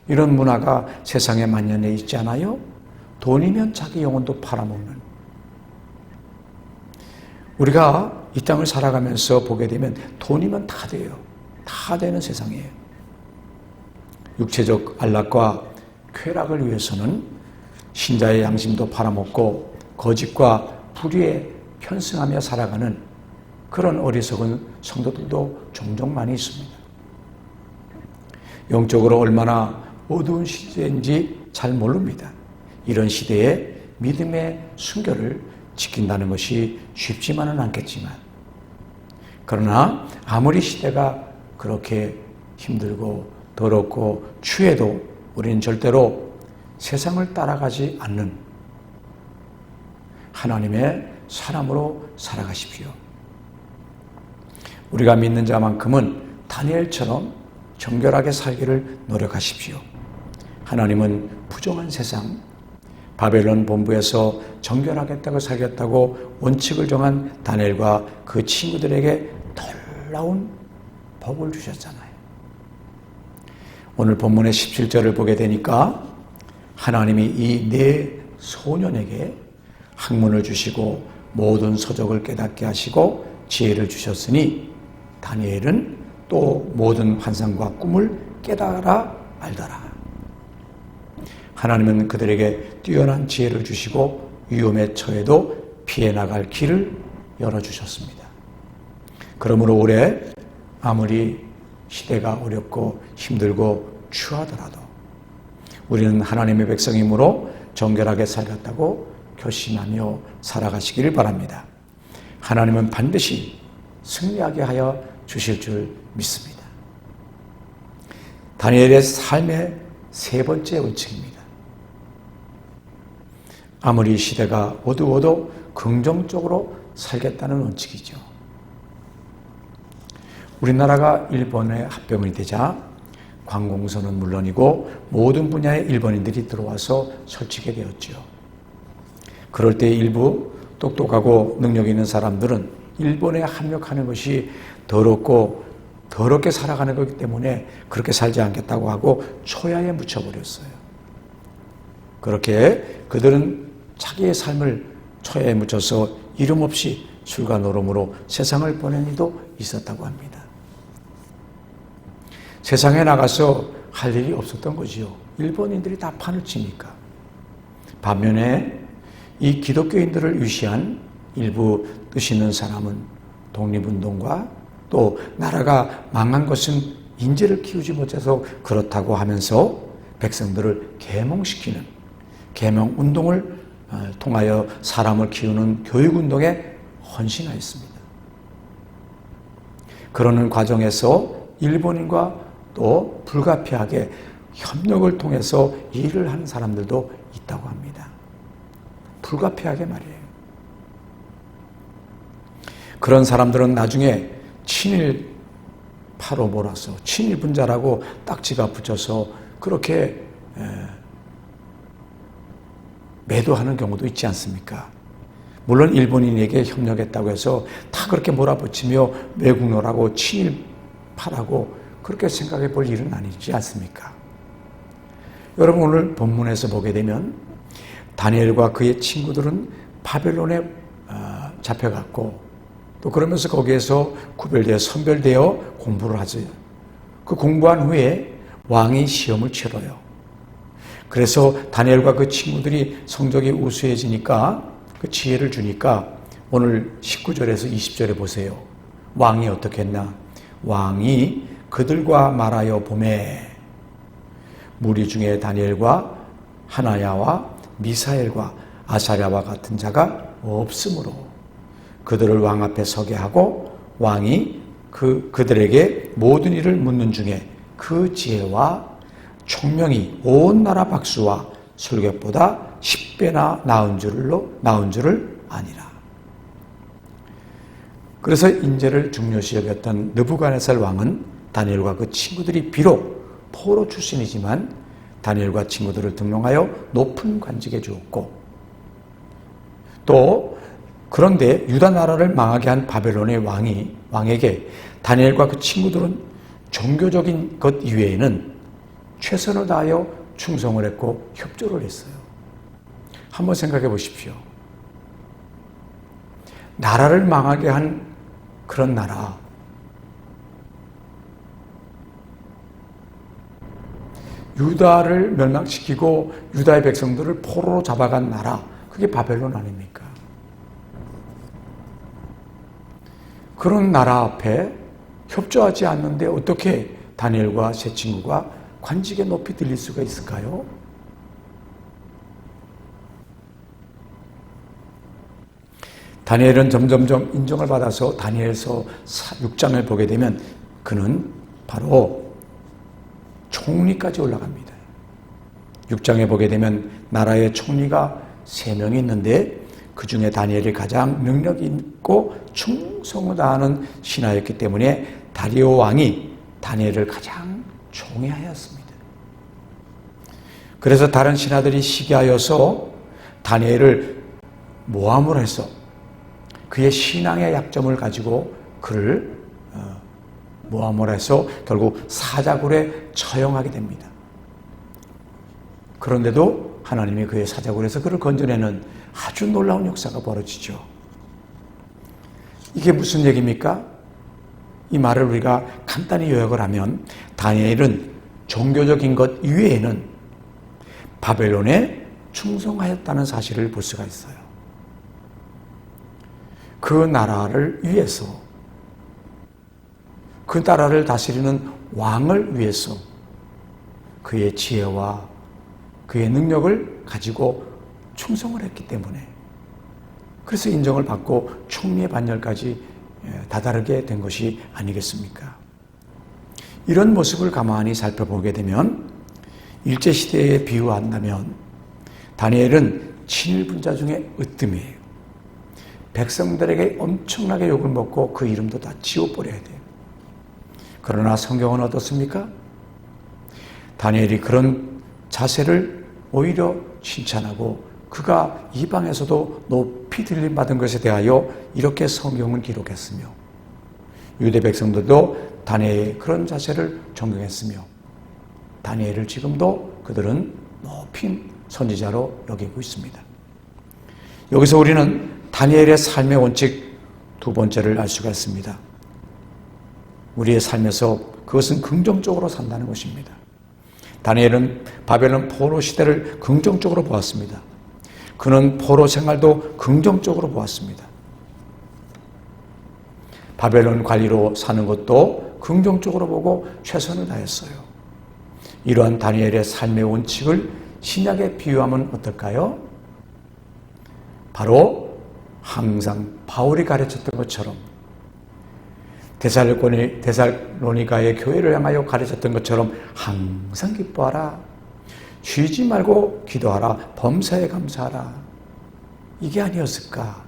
이런 문화가 세상에 만연해 있지 않아요? 돈이면 자기 영혼도 팔아먹는. 우리가 이 땅을 살아가면서 보게 되면 돈이면 다 돼요. 다 되는 세상이에요. 육체적 안락과 쾌락을 위해서는 신자의 양심도 팔아먹고 거짓과 불의에 편승하며 살아가는 그런 어리석은 성도들도 종종 많이 있습니다. 영적으로 얼마나 어두운 시대인지 잘 모릅니다. 이런 시대에 믿음의 순결을 지킨다는 것이 쉽지만은 않겠지만, 그러나 아무리 시대가 그렇게 힘들고 더럽고 추해도 우리는 절대로 세상을 따라가지 않는 하나님의 사람으로 살아가십시오. 우리가 믿는 자만큼은 다니엘처럼 정결하게 살기를 노력하십시오. 하나님은 부정한 세상, 바벨론 본부에서 정결하겠다고 살겠다고 원칙을 정한 다니엘과 그 친구들에게 놀라운 복을 주셨잖아요. 오늘 본문의 17절을 보게 되니까 하나님이 이 네 소년에게 학문을 주시고 모든 서적을 깨닫게 하시고 지혜를 주셨으니 다니엘은 또 모든 환상과 꿈을 깨달아 알더라. 하나님은 그들에게 뛰어난 지혜를 주시고 위험에 처해도 피해 나갈 길을 열어주셨습니다. 그러므로 올해 아무리 시대가 어렵고 힘들고 추하더라도 우리는 하나님의 백성이므로 정결하게 살겠다고 결심하며 살아가시기를 바랍니다. 하나님은 반드시 승리하게 하여 주실 줄 믿습니다. 다니엘의 삶의 세 번째 원칙입니다. 아무리 시대가 어두워도 긍정적으로 살겠다는 원칙이죠. 우리나라가 일본의 합병이 되자 관공서는 물론이고 모든 분야의 일본인들이 들어와서 설치게 되었죠. 그럴 때 일부 똑똑하고 능력 있는 사람들은 일본에 합력하는 것이 더럽고 더럽게 살아가는 것이기 때문에 그렇게 살지 않겠다고 하고 초야에 묻혀버렸어요. 그렇게 그들은 자기의 삶을 초야에 묻혀서 이름 없이 술과 노름으로 세상을 보낸 이도 있었다고 합니다. 세상에 나가서 할 일이 없었던 거지요. 일본인들이 다 판을 치니까. 반면에 이 기독교인들을 위시한 일부 뜻 있는 사람은 독립운동과 또 나라가 망한 것은 인재를 키우지 못해서 그렇다고 하면서 백성들을 계몽시키는 계몽운동을 통하여 사람을 키우는 교육운동에 헌신하였습니다. 그러는 과정에서 일본인과 또 불가피하게 협력을 통해서 일을 하는 사람들도 있다고 합니다. 불가피하게 말이에요. 그런 사람들은 나중에 친일파로 몰아서 친일분자라고 딱지가 붙여서 그렇게 매도하는 경우도 있지 않습니까? 물론 일본인에게 협력했다고 해서 다 그렇게 몰아붙이며 외국노라고 친일파라고 그렇게 생각해 볼 일은 아니지 않습니까? 여러분 오늘 본문에서 보게 되면 다니엘과 그의 친구들은 바벨론에 잡혀갔고 또 그러면서 거기에서 구별되어 선별되어 공부를 하죠. 그 공부한 후에 왕이 시험을 치러요. 그래서 다니엘과 그 친구들이 성적이 우수해지니까 그 지혜를 주니까 오늘 19절에서 20절에 보세요. 왕이 어떻게 했나? 왕이 그들과 말하여 보매 무리 중에 다니엘과 하나야와 미사엘과 아사랴와 같은 자가 없으므로 그들을 왕 앞에 서게 하고 왕이 그들에게 모든 일을 묻는 중에 그 지혜와 총명이 온 나라 박수와 술객보다 10배나 나은 줄을 아니라. 그래서 인재를 중요시 여겼던 느부갓네살 왕은 다니엘과 그 친구들이 비록 포로 출신이지만 다니엘과 친구들을 등용하여 높은 관직에 주었고 또 그런데 유다 나라를 망하게 한 바벨론의 왕에게 다니엘과 그 친구들은 종교적인 것 이외에는 최선을 다하여 충성을 했고 협조를 했어요. 한번 생각해 보십시오. 나라를 망하게 한 그런 나라, 유다를 멸망시키고 유다의 백성들을 포로로 잡아간 나라, 그게 바벨론 아닙니까? 그런 나라 앞에 협조하지 않는데 어떻게 다니엘과 세 친구가 관직에 높이 들릴 수가 있을까요? 다니엘은 점점점 인정을 받아서 다니엘서 6장을 보게 되면 그는 바로 총리까지 올라갑니다. 6장에 보게 되면 나라의 총리가 3명이 있는데 그 중에 다니엘이 가장 능력 있고 충성을 다하는 신하였기 때문에 다리오 왕이 다니엘을 가장 총애하였습니다. 그래서 다른 신하들이 시기하여서 다니엘을 모함을 해서 그의 신앙의 약점을 가지고 그를 모함을 해서 결국 사자굴에 처형하게 됩니다. 그런데도 하나님이 그의 사자굴에서 그를 건져내는 아주 놀라운 역사가 벌어지죠. 이게 무슨 얘기입니까? 이 말을 우리가 간단히 요약을 하면 다니엘은 종교적인 것 이외에는 바벨론에 충성하였다는 사실을 볼 수가 있어요. 그 나라를 위해서, 그 나라를 다스리는 왕을 위해서 그의 지혜와 그의 능력을 가지고 충성을 했기 때문에, 그래서 인정을 받고 총리의 반열까지 다다르게 된 것이 아니겠습니까? 이런 모습을 가만히 살펴보게 되면 일제시대에 비유한다면 다니엘은 친일분자 중에 으뜸이에요. 백성들에게 엄청나게 욕을 먹고 그 이름도 다 지워버려야 돼요. 그러나 성경은 어떻습니까? 다니엘이 그런 자세를 오히려 칭찬하고 그가 이방에서도 높이 들림받은 것에 대하여 이렇게 성경을 기록했으며, 유대 백성들도 다니엘의 그런 자세를 존경했으며, 다니엘을 지금도 그들은 높인 선지자로 여기고 있습니다. 여기서 우리는 다니엘의 삶의 원칙 두 번째를 알 수가 있습니다. 우리의 삶에서 그것은 긍정적으로 산다는 것입니다. 다니엘은 바벨론 포로 시대를 긍정적으로 보았습니다. 그는 포로 생활도 긍정적으로 보았습니다. 바벨론 관리로 사는 것도 긍정적으로 보고 최선을 다했어요. 이러한 다니엘의 삶의 원칙을 신약에 비유하면 어떨까요? 바로 항상 바울이 가르쳤던 것처럼, 데살로니가의 교회를 향하여 가르쳤던 것처럼 항상 기뻐하라, 쉬지 말고 기도하라, 범사에 감사하라. 이게 아니었을까?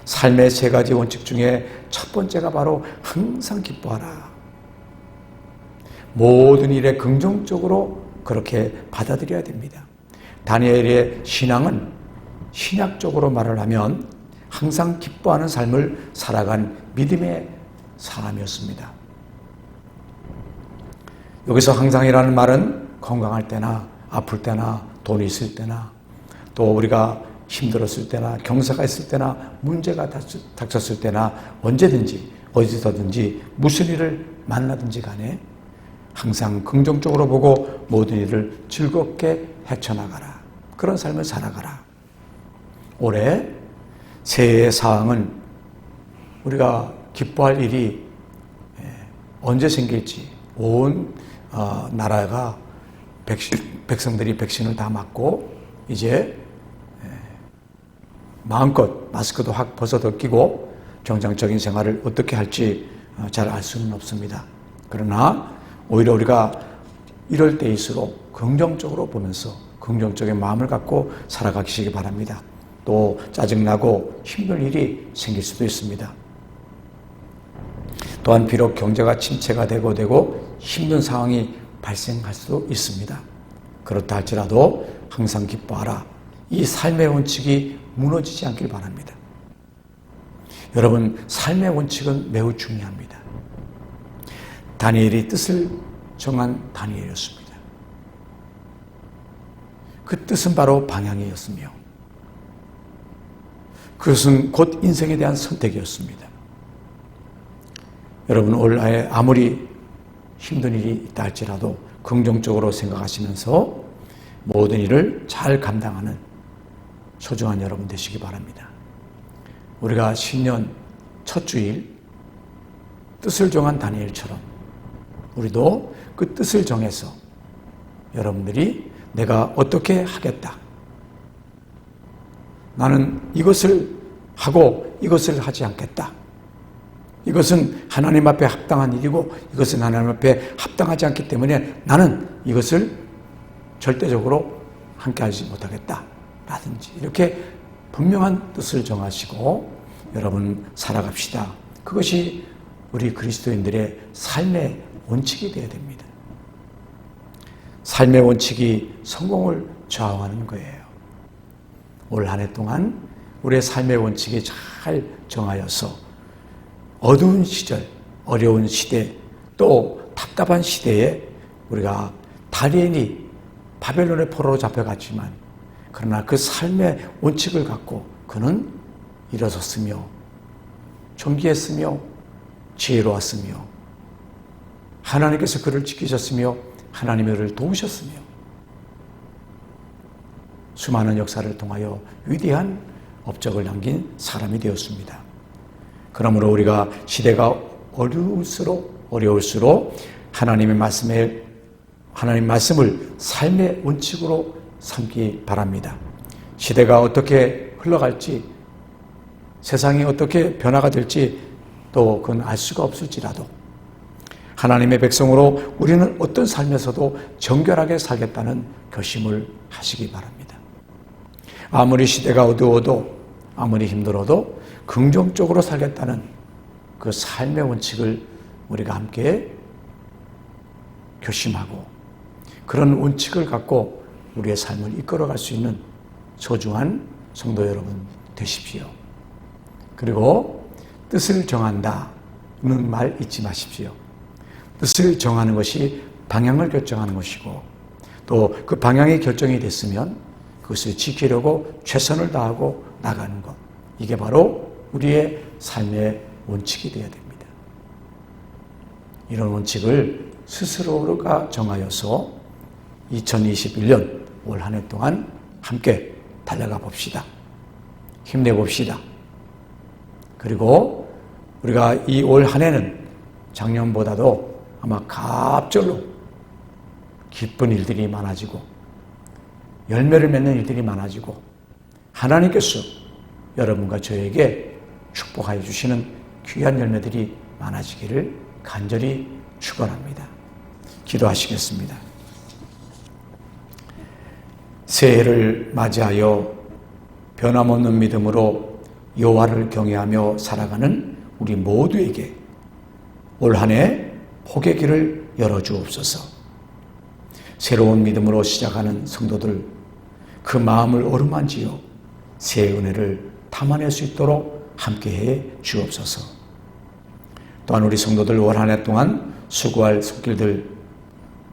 삶의 3가지 원칙 중에 첫 번째가 바로 항상 기뻐하라. 모든 일에 긍정적으로 그렇게 받아들여야 됩니다. 다니엘의 신앙은 신약적으로 말을 하면 항상 기뻐하는 삶을 살아간 믿음의 사람이었습니다. 여기서 항상이라는 말은 건강할 때나 아플 때나 돈이 있을 때나 또 우리가 힘들었을 때나 경사가 있을 때나 문제가 닥쳤을 때나 언제든지 어디서든지 무슨 일을 만나든지 간에 항상 긍정적으로 보고 모든 일을 즐겁게 헤쳐나가라. 그런 삶을 살아가라. 올해 새해의 사항은 우리가 기뻐할 일이 언제 생길지, 온 나라가 백성들이 백신을 다 맞고 이제 마음껏 마스크도 확 벗어도 끼고 정상적인 생활을 어떻게 할지 잘 알 수는 없습니다. 그러나 오히려 우리가 이럴 때일수록 긍정적으로 보면서 긍정적인 마음을 갖고 살아가시기 바랍니다. 또 짜증나고 힘들 일이 생길 수도 있습니다. 또한 비록 경제가 침체가 되고 힘든 상황이 발생할 수도 있습니다. 그렇다 할지라도 항상 기뻐하라. 이 삶의 원칙이 무너지지 않길 바랍니다. 여러분, 삶의 원칙은 매우 중요합니다. 다니엘이 뜻을 정한 다니엘이었습니다. 그 뜻은 바로 방향이었으며 그것은 곧 인생에 대한 선택이었습니다. 여러분, 올해 아무리 힘든 일이 있다 할지라도 긍정적으로 생각하시면서 모든 일을 잘 감당하는 소중한 여러분 되시기 바랍니다. 우리가 신년 첫 주일 뜻을 정한 다니엘처럼 우리도 그 뜻을 정해서 여러분들이 내가 어떻게 하겠다, 나는 이것을 하고 이것을 하지 않겠다, 이것은 하나님 앞에 합당한 일이고 이것은 하나님 앞에 합당하지 않기 때문에 나는 이것을 절대적으로 함께하지 못하겠다 라든지 이렇게 분명한 뜻을 정하시고 여러분 살아갑시다. 그것이 우리 그리스도인들의 삶의 원칙이 되어야 됩니다. 삶의 원칙이 성공을 좌우하는 거예요. 올 한 해 동안 우리의 삶의 원칙이 잘 정하여서 어두운 시절, 어려운 시대, 또 답답한 시대에 우리가 다니엘이 바벨론의 포로로 잡혀갔지만 그러나 그 삶의 원칙을 갖고 그는 일어섰으며 존귀했으며 지혜로웠으며 하나님께서 그를 지키셨으며 하나님이 그를 도우셨으며 수많은 역사를 통하여 위대한 업적을 남긴 사람이 되었습니다. 그러므로 우리가 시대가 어려울수록 하나님 말씀을 삶의 원칙으로 삼기 바랍니다. 시대가 어떻게 흘러갈지, 세상이 어떻게 변화가 될지 또 그건 알 수가 없을지라도 하나님의 백성으로 우리는 어떤 삶에서도 정결하게 살겠다는 결심을 하시기 바랍니다. 아무리 시대가 어두워도 아무리 힘들어도 긍정적으로 살겠다는 그 삶의 원칙을 우리가 함께 결심하고 그런 원칙을 갖고 우리의 삶을 이끌어갈 수 있는 소중한 성도 여러분 되십시오. 그리고 뜻을 정한다는 말 잊지 마십시오. 뜻을 정하는 것이 방향을 결정하는 것이고 또 그 방향이 결정이 됐으면 그것을 지키려고 최선을 다하고 나가는 것. 이게 바로 우리의 삶의 원칙이 되어야 됩니다. 이런 원칙을 스스로가 정하여서 2021년 올 한 해 동안 함께 달려가 봅시다. 힘내봅시다. 그리고 우리가 이 올 한 해는 작년보다도 아마 갑절로 기쁜 일들이 많아지고 열매를 맺는 일들이 많아지고 하나님께서 여러분과 저에게 축복하여 주시는 귀한 열매들이 많아지기를 간절히 축원합니다. 기도하시겠습니다. 새해를 맞이하여 변함없는 믿음으로 여호와를 경외하며 살아가는 우리 모두에게 올 한 해 복의 길을 열어주옵소서. 새로운 믿음으로 시작하는 성도들 그 마음을 어루만지어 새 은혜를 담아낼 수 있도록 함께해 주옵소서. 또한 우리 성도들 올 한 해 동안 수고할 손길들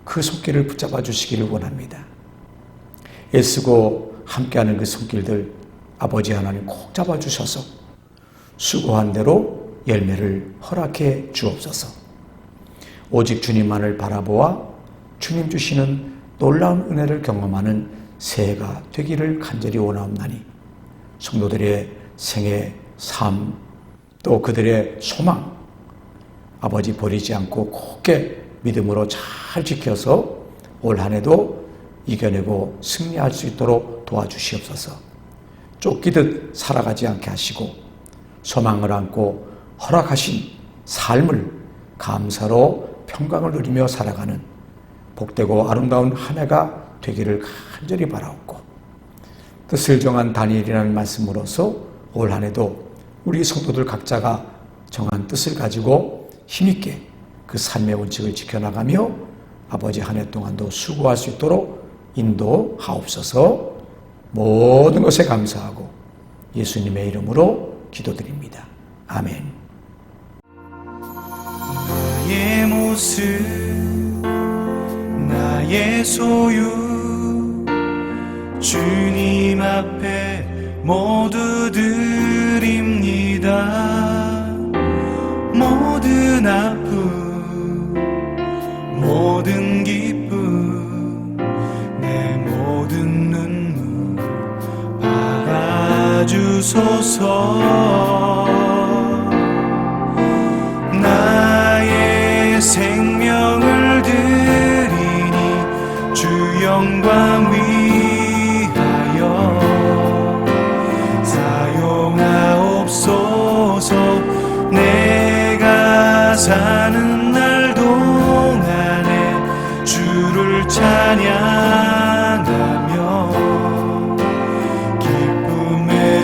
그 손길을 붙잡아 주시기를 원합니다. 애쓰고 함께하는 그 손길들 아버지 하나님 꼭 잡아주셔서 수고한 대로 열매를 허락해 주옵소서. 오직 주님만을 바라보아 주님 주시는 놀라운 은혜를 경험하는 새해가 되기를 간절히 원하옵나니 성도들의 생애, 삶, 또 그들의 소망 아버지 버리지 않고 굳게 믿음으로 잘 지켜서 올 한 해도 이겨내고 승리할 수 있도록 도와주시옵소서. 쫓기듯 살아가지 않게 하시고 소망을 안고 허락하신 삶을 감사로 평강을 누리며 살아가는 복되고 아름다운 한 해가 되기를 간절히 바라옵고 뜻을 정한 다니엘이라는 말씀으로서 올 한 해도 우리 성도들 각자가 정한 뜻을 가지고 힘있게 그 삶의 원칙을 지켜나가며 아버지 한 해 동안도 수고할 수 있도록 인도하옵소서. 모든 것에 감사하고 예수님의 이름으로 기도드립니다. 아멘. 나의 모습 나의 소유 주님 앞에 모두 드립니다. 모든 아픔 모든 기쁨 내 모든 눈물 박아주소서. 나의 생명을 드리니 주 영광 위하여 사용하옵소서. 내가 사는 날 동안에 주를 찬양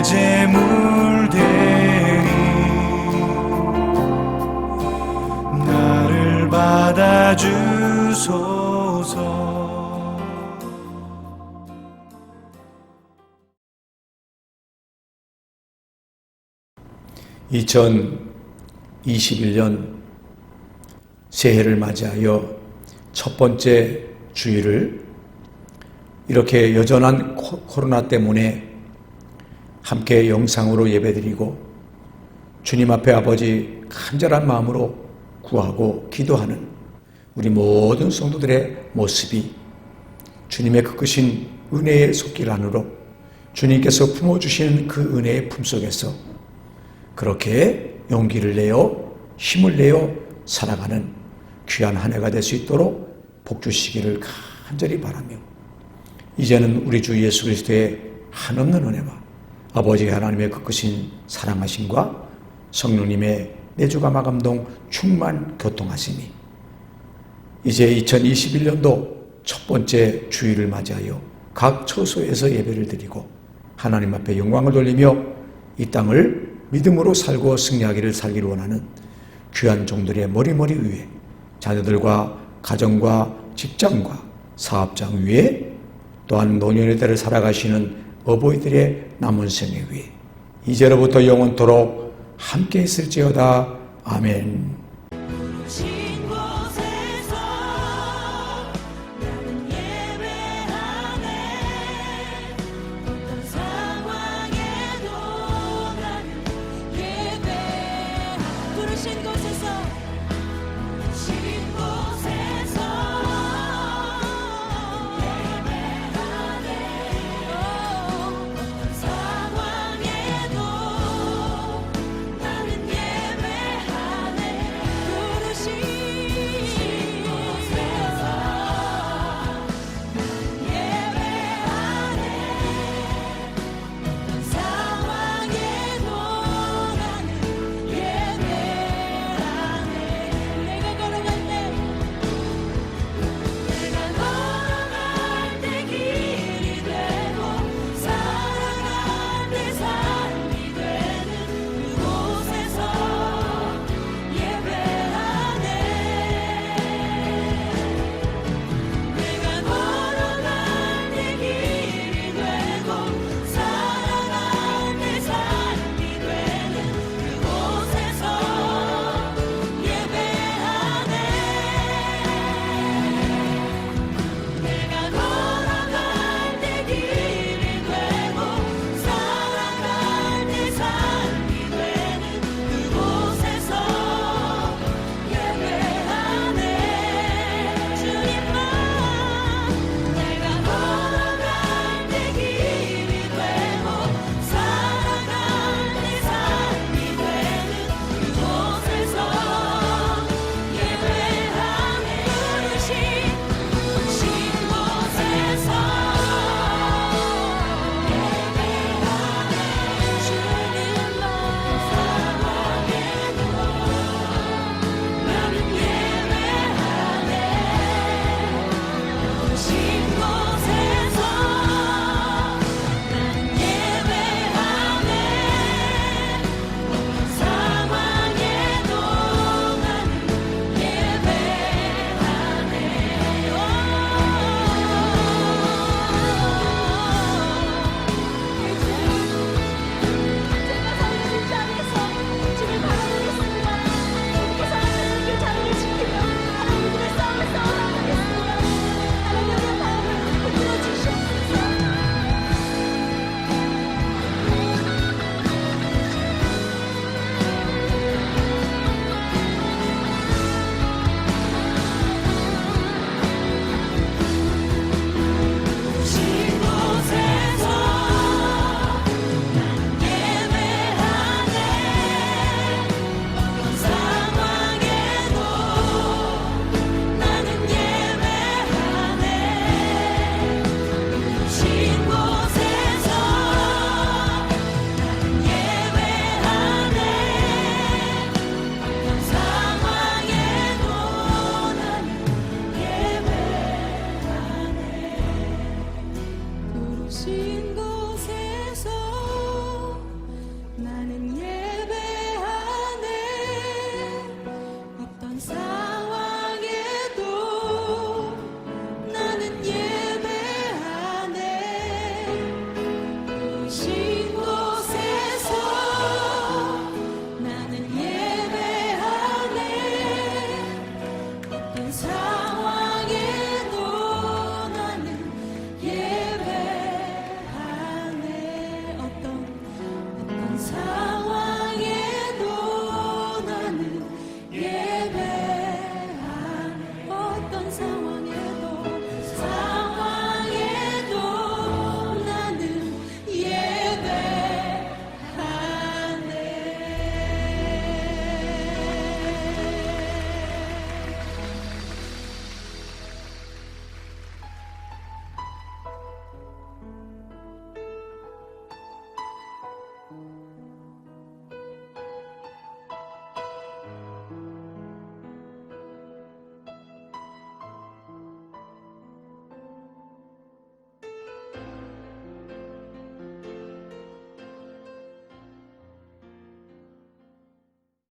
제물 되리. 나를 받아주소서. 2021년 새해를 맞이하여 첫 번째 주일을 이렇게 여전한 코로나 때문에 함께 영상으로 예배드리고 주님 앞에 아버지 간절한 마음으로 구하고 기도하는 우리 모든 성도들의 모습이 주님의 그 크신 은혜의 손길 안으로 주님께서 품어주시는 그 은혜의 품속에서 그렇게 용기를 내어 힘을 내어 살아가는 귀한 한 해가 될 수 있도록 복 주시기를 간절히 바라며 이제는 우리 주 예수 그리스도의 한없는 은혜와 아버지 하나님의 그 크신 사랑하심과 성령님의 내주가 마감동 충만 교통하심이 이제 2021년도 첫 번째 주일을 맞이하여 각 처소에서 예배를 드리고 하나님 앞에 영광을 돌리며 이 땅을 믿음으로 살고 승리하기를 살기를 원하는 귀한 종들의 머리머리 위에 자녀들과 가정과 직장과 사업장 위에 또한 노년의 때를 살아가시는 어버이들의 남은 생애 위에 이제로부터 영원토록 함께 있을지어다. 아멘.